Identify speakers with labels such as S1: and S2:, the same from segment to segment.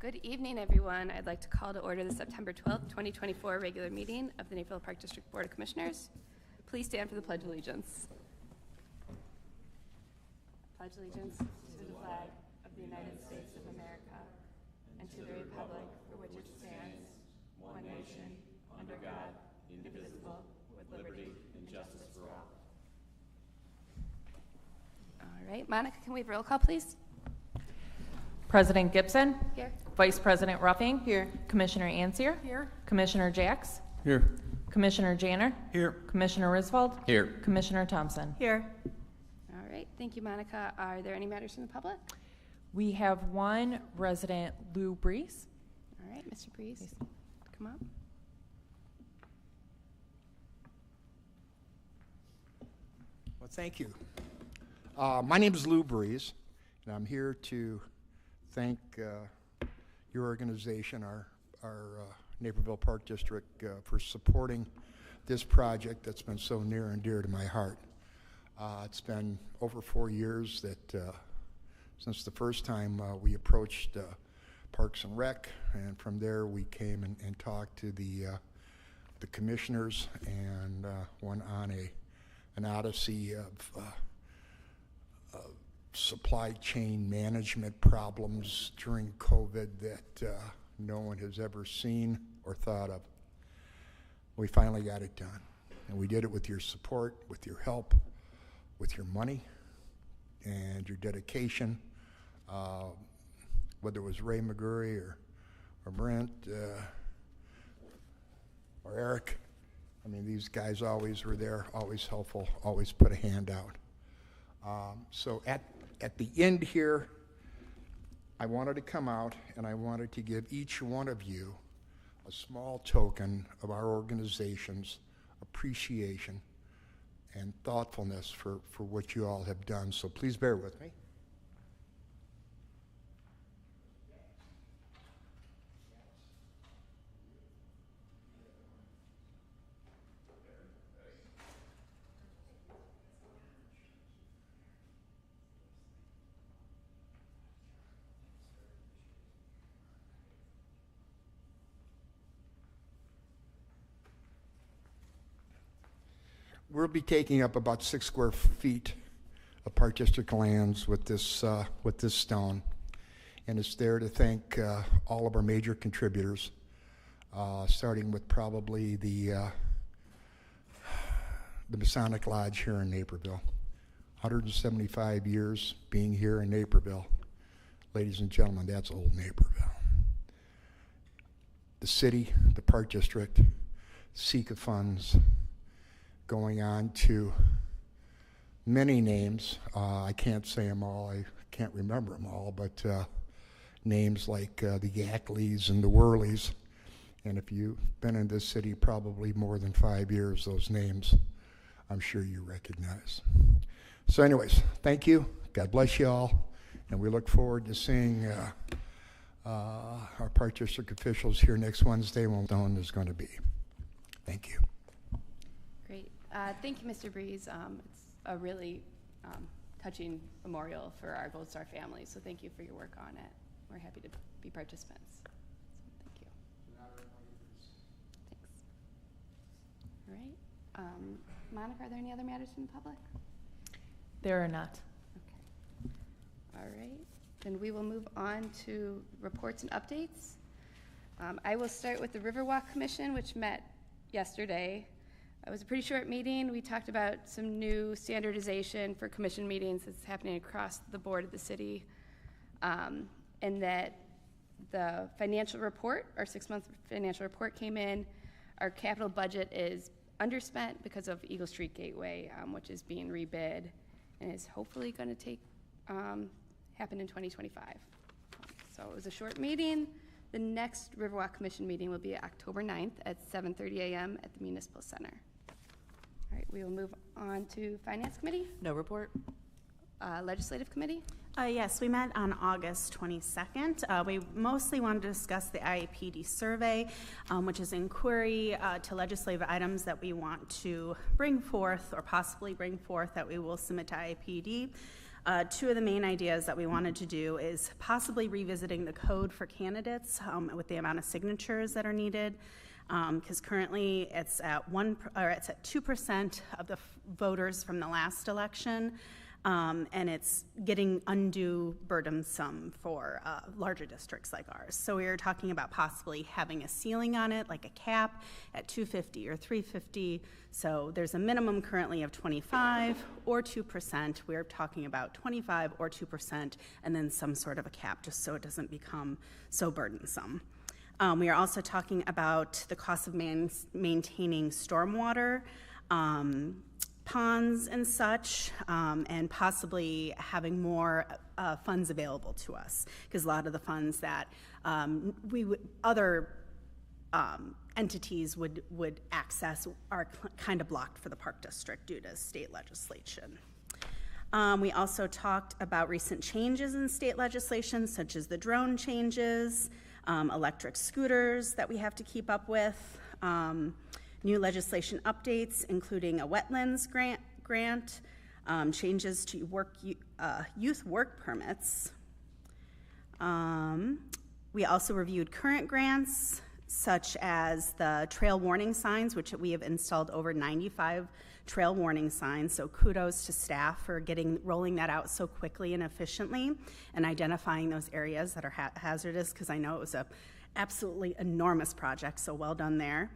S1: Good evening, everyone. I'd like to call to order the September 12th, 2024 regular meeting of the Naperville Park District Board of Commissioners. Please stand for the Pledge of Allegiance. Pledge allegiance to the flag of the United States of America and to the republic for which it stands, one nation, under God, indivisible, with liberty and justice for all. All right, Monica, can we have roll call, please?
S2: President Gibson.
S1: Here.
S2: Vice President Ruffing.
S3: Here.
S2: Commissioner Ansier.
S3: Here.
S2: Commissioner Jacks.
S4: Here.
S2: Commissioner Janner.
S4: Here.
S2: Commissioner Risvold.
S4: Here.
S2: Commissioner Thompson.
S3: Here.
S1: All right, thank you, Monica. Are there any matters from the public?
S2: We have one resident, Lou Brees.
S1: All right, Mr. Brees, come up.
S4: Well, thank you. My name is Lou Brees, and I'm here to thank your organization, our Naperville Park District, for supporting this project that's been so near and dear to my heart. It's been over 4 years that since the first time we approached Parks and Rec, and from there we came and talked to the commissioners and went on an odyssey of supply chain management problems during COVID that no one has ever seen or thought of. We finally got it done, and we did it with your support, with your help, with your money, and your dedication. Whether it was Ray McGurry or Brent or Eric, I mean, these guys always were there, always helpful, always put a hand out. So at the end here, I wanted to come out and I wanted to give each one of you a small token of our organization's appreciation and thoughtfulness for what you all have done. So please bear with me. We'll be taking up about 6 square feet of Park District lands with this stone, and it's there to thank all of our major contributors, starting with probably the Masonic Lodge here in Naperville. 175 years being here in Naperville. Ladies and gentlemen, that's old Naperville. The city, the Park District, SECA funds, going on to many names. I can't say them all. I can't remember them all, but names like the Yackleys and the Worleys. And if you've been in this city probably more than 5 years, those names I'm sure you recognize. So anyways, thank you. God bless you all. And we look forward to seeing our Park District officials here next Wednesday when Stone is going to be. Thank you.
S1: Great. Thank you, Mr. Brees. It's a really touching memorial for our Gold Star family, so thank you for your work on it. We're happy to be participants. So thank you. Thanks. All right. Monica, are there any other matters from the public?
S2: There are not.
S1: Okay. All right. Then we will move on to reports and updates. I will start with the Riverwalk Commission, which met yesterday. It was a pretty short meeting. We talked about some new standardization for commission meetings that's happening across the board of the city, and that the financial report, our 6-month financial report came in. Our capital budget is underspent because of Eagle Street Gateway, which is being rebid and is hopefully going to happen in 2025. So it was a short meeting. The next Riverwalk Commission meeting will be October 9th at 7:30 a.m. at the Municipal Center. All right, we will move on to Finance Committee.
S3: No report.
S1: Legislative Committee.
S5: Yes, we met on August 22nd. We mostly wanted to discuss the IAPD survey, which is inquiry to legislative items that we want to bring forth or possibly bring forth that we will submit to IAPD. Two of the main ideas that we wanted to do is possibly revisiting the code for candidates with the amount of signatures that are needed, because currently it's at 2% of the voters from the last election, and it's getting undue burdensome for larger districts like ours. So we were talking about possibly having a ceiling on it, like a cap at 250 or 350. So there's a minimum currently of 25 or 2%. We're talking about 25 or 2%, and then some sort of a cap, just so it doesn't become so burdensome. We are also talking about the cost of maintaining stormwater, ponds and such, and possibly having more funds available to us, because a lot of the funds that other entities would access are kind of blocked for the Park District due to state legislation. We also talked about recent changes in state legislation, such as the drone changes, electric scooters that we have to keep up with, new legislation updates, including a wetlands grant, changes to youth work permits. We also reviewed current grants, such as the trail warning signs, which we have installed over 95 trail warning signs. So kudos to staff for rolling that out so quickly and efficiently and identifying those areas that are hazardous, because I know it was a absolutely enormous project, so well done there.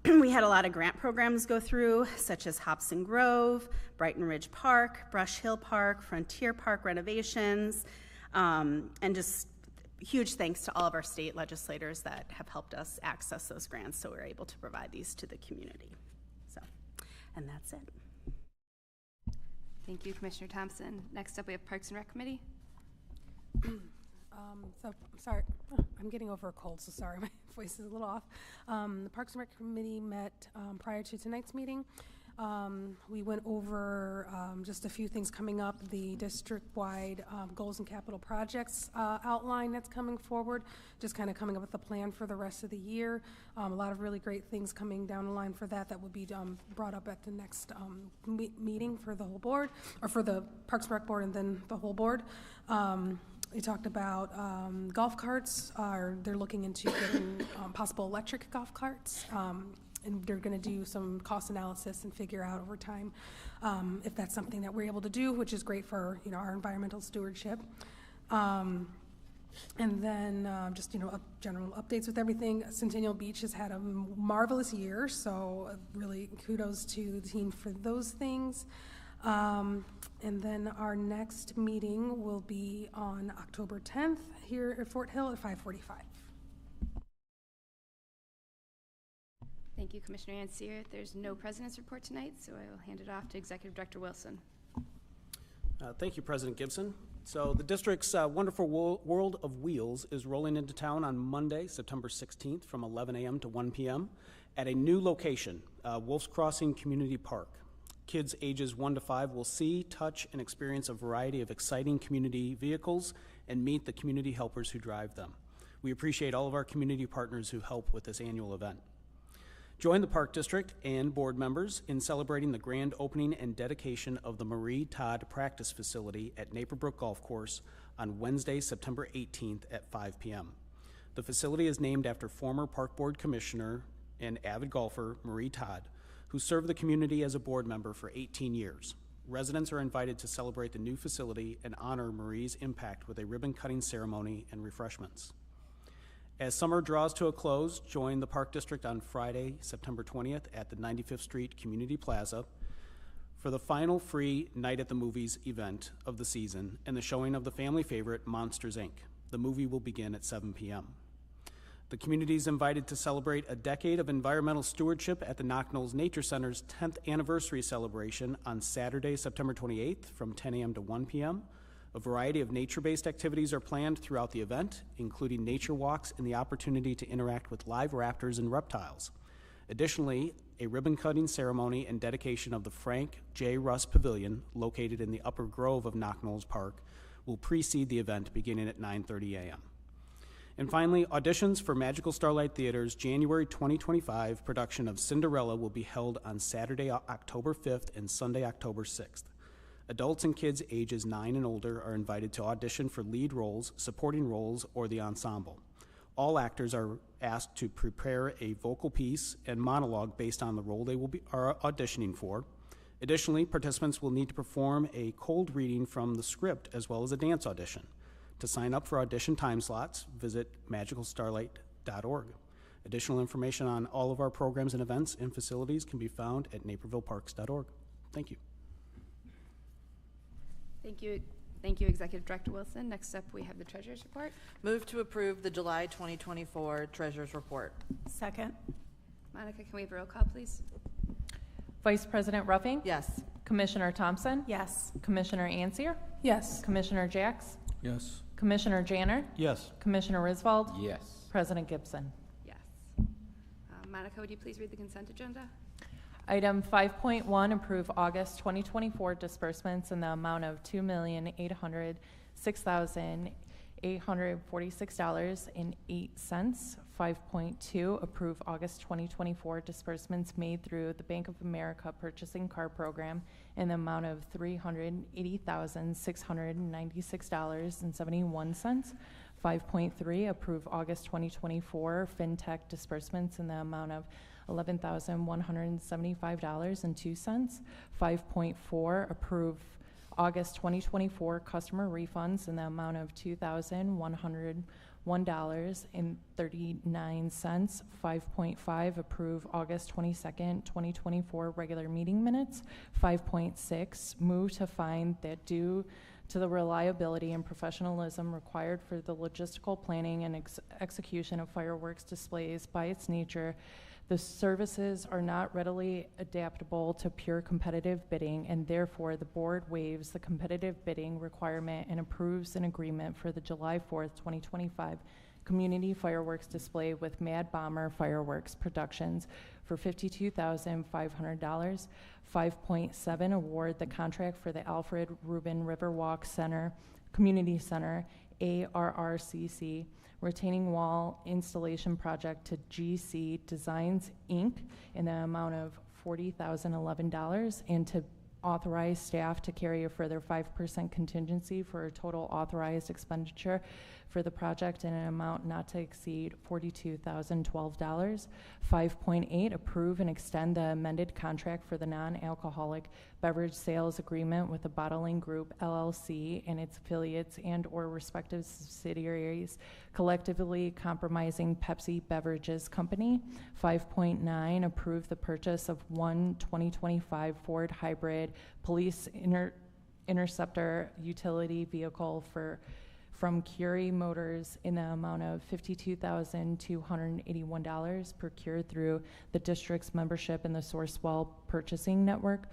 S5: We had a lot of grant programs go through, such as Hobson Grove, Brighton Ridge Park, Brush Hill Park, Frontier Park renovations, and just huge thanks to all of our state legislators that have helped us access those grants, so we're able to provide these to the community. So, and that's it.
S1: Thank you, Commissioner Thompson. Next up, we have Parks and Rec Committee.
S3: Sorry, I'm getting over a cold, so sorry, my voice is a little off. The Parks and Rec Committee met prior to tonight's meeting. We went over just a few things coming up, the district-wide goals and capital projects outline that's coming forward, just kind of coming up with a plan for the rest of the year. A lot of really great things coming down the line for that will be brought up at the next meeting for the whole board, or for the Parks and Rec Board and then the whole board. We talked about golf carts. They're looking into getting possible electric golf carts. And they're going to do some cost analysis and figure out over time if that's something that we're able to do, which is great for our environmental stewardship. And then just general updates with everything. Centennial Beach has had a marvelous year, so really kudos to the team for those things. And then our next meeting will be on October 10th here at Fort Hill at 5:45.
S1: Thank you, Commissioner Anseer. There's no president's report tonight, so I will hand it off to Executive Director Wilson.
S6: Thank you, President Gibson. So the district's wonderful World of Wheels is rolling into town on Monday, September 16th from 11 a.m. to 1 p.m. at a new location, Wolf's Crossing Community Park. Kids ages 1 to 5 will see, touch, and experience a variety of exciting community vehicles and meet the community helpers who drive them. We appreciate all of our community partners who help with this annual event. Join the Park District and board members in celebrating the grand opening and dedication of the Marie Todd Practice Facility at Naperville Golf Course on Wednesday, September 18th at 5 p.m. The facility is named after former Park Board Commissioner and avid golfer Marie Todd, who served the community as a board member for 18 years. Residents are invited to celebrate the new facility and honor Marie's impact with a ribbon-cutting ceremony and refreshments. As summer draws to a close, join the Park District on Friday, September 20th at the 95th Street Community Plaza for the final free Night at the Movies event of the season and the showing of the family favorite Monsters, Inc. The movie will begin at 7 p.m. The community is invited to celebrate a decade of environmental stewardship at the Knock Knolls Nature Center's 10th anniversary celebration on Saturday, September 28th from 10 a.m. to 1 p.m. A variety of nature-based activities are planned throughout the event, including nature walks and the opportunity to interact with live raptors and reptiles. Additionally, a ribbon-cutting ceremony and dedication of the Frank J. Russ Pavilion, located in the Upper Grove of Knock Knolls Park, will precede the event beginning at 9:30 a.m. And finally, auditions for Magical Starlight Theater's January 2025 production of Cinderella will be held on Saturday, October 5th and Sunday, October 6th. Adults and kids ages 9 and older are invited to audition for lead roles, supporting roles, or the ensemble. All actors are asked to prepare a vocal piece and monologue based on the role they are auditioning for. Additionally, participants will need to perform a cold reading from the script as well as a dance audition. To sign up for audition time slots, visit magicalstarlight.org. Additional information on all of our programs and events and facilities can be found at napervilleparks.org. Thank you.
S1: Thank you. Thank you, Executive Director Wilson. Next up, we have the Treasurer's Report.
S7: Move to approve the July 2024 Treasurer's Report.
S5: Second.
S1: Monica, can we have a roll call, please?
S2: Vice President Ruffing?
S7: Yes.
S2: Commissioner Thompson?
S5: Yes.
S2: Commissioner Ansier?
S3: Yes.
S2: Commissioner Jacks?
S8: Yes.
S2: Commissioner Janner?
S8: Yes.
S2: Commissioner Risvold?
S8: Yes.
S2: President Gibson.
S1: Yes. Monica, would you please read the consent agenda?
S2: Item 5.1, approve August 2024 disbursements in the amount of $2,806,846.08. 5.2, approve August 2024 disbursements made through the Bank of America Purchasing Card Program in the amount of $380,696.71. 5.3, approve August 2024 FinTech disbursements in the amount of $11,175.02. 5.4, approve August 2024 customer refunds in the amount of $2,101.39. 5.5, approve August 22nd, 2024 regular meeting minutes. 5.6, move to find that due to the reliability and professionalism required for the logistical planning and execution of fireworks displays by its nature, the services are not readily adaptable to pure competitive bidding, and therefore the board waives the competitive bidding requirement and approves an agreement for the July 4th, 2025 community fireworks display with Mad Bomber Fireworks Productions for $52,500. 5.7, award the contract for the Alfred Rubin Riverwalk Center, Community Center, ARRCC, retaining wall installation project to GC Designs, Inc. in the amount of $40,011, and to authorize staff to carry a further 5% contingency for a total authorized expenditure for the project in an amount not to exceed $42,012. 5.8, approve and extend the amended contract for the non-alcoholic beverage sales agreement with the Bottling Group LLC and its affiliates and or respective subsidiaries, collectively comprising Pepsi Beverages Company. 5.9, approve the purchase of one 2025 Ford Hybrid Police Interceptor utility vehicle from Curie Motors in the amount of $52,281, procured through the district's membership in the Sourcewell Purchasing Network.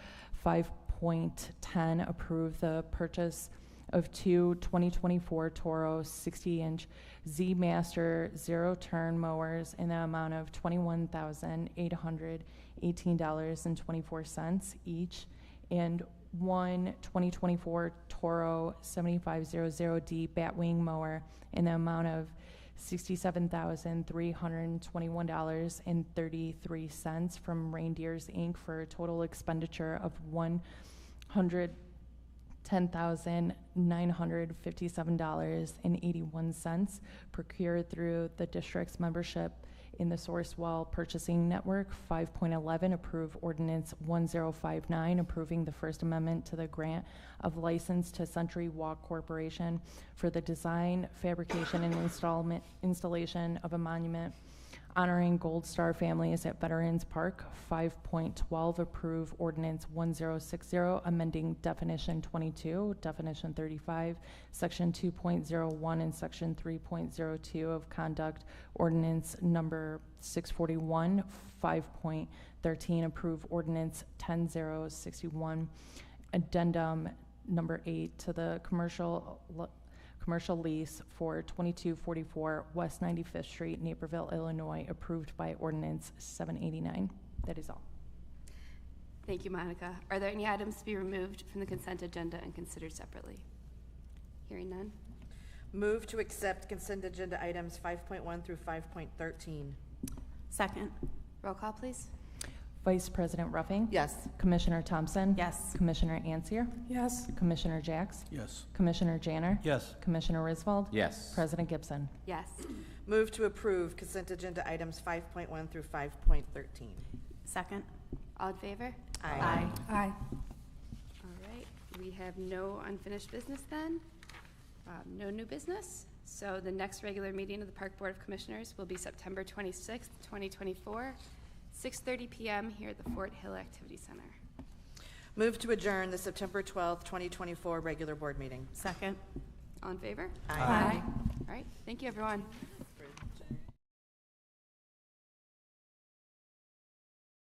S2: 5.10, approve the purchase of two 2024 Toro 60-inch Z-Master zero-turn mowers in the amount of $21,818.24 each, and one 2024 Toro 7500D Batwing mower in the amount of $67,321.33 from Reindeers Inc. for a total expenditure of $110,957.81, procured through the district's membership in the Sourcewell Purchasing Network. 5.11, approve Ordinance 1059, approving the First Amendment to the grant of license to Century Walk Corporation for the design, fabrication, and installation of a monument honoring Gold Star families at Veterans Park. 5.12, approve Ordinance 1060, amending Definition 22, Definition 35, Section 2.01, and Section 3.02 of Conduct Ordinance Number 641. 5.13, approve Ordinance 10061, Addendum Number 8 to the commercial lease for 2244 West 95th Street, Naperville, Illinois, approved by Ordinance 789. That is all.
S1: Thank you, Monica. Are there any items to be removed from the consent agenda and considered separately? Hearing none.
S7: Move to accept consent agenda items 5.1 through 5.13.
S5: Second.
S1: Roll call, please.
S2: Vice President Ruffing.
S7: Yes.
S2: Commissioner Thompson.
S5: Yes.
S2: Commissioner Ansier.
S3: Yes.
S2: Commissioner Jacks.
S6: Yes.
S2: Commissioner Janner.
S6: Yes.
S2: Commissioner Risvold.
S8: Yes.
S2: President Gibson.
S1: Yes.
S7: Move to approve consent agenda items 5.1 through 5.13.
S5: Second?
S1: All in favor?
S7: Aye.
S3: Aye.
S1: All right, we have no unfinished business then, no new business. So the next regular meeting of the Park Board of Commissioners will be September 26th, 2024, 6:30 PM here at the Fort Hill Activity Center.
S7: Move to adjourn the September 12th, 2024 regular board meeting.
S5: Second?
S1: All in favor?
S7: Aye.
S1: All right, thank you, everyone.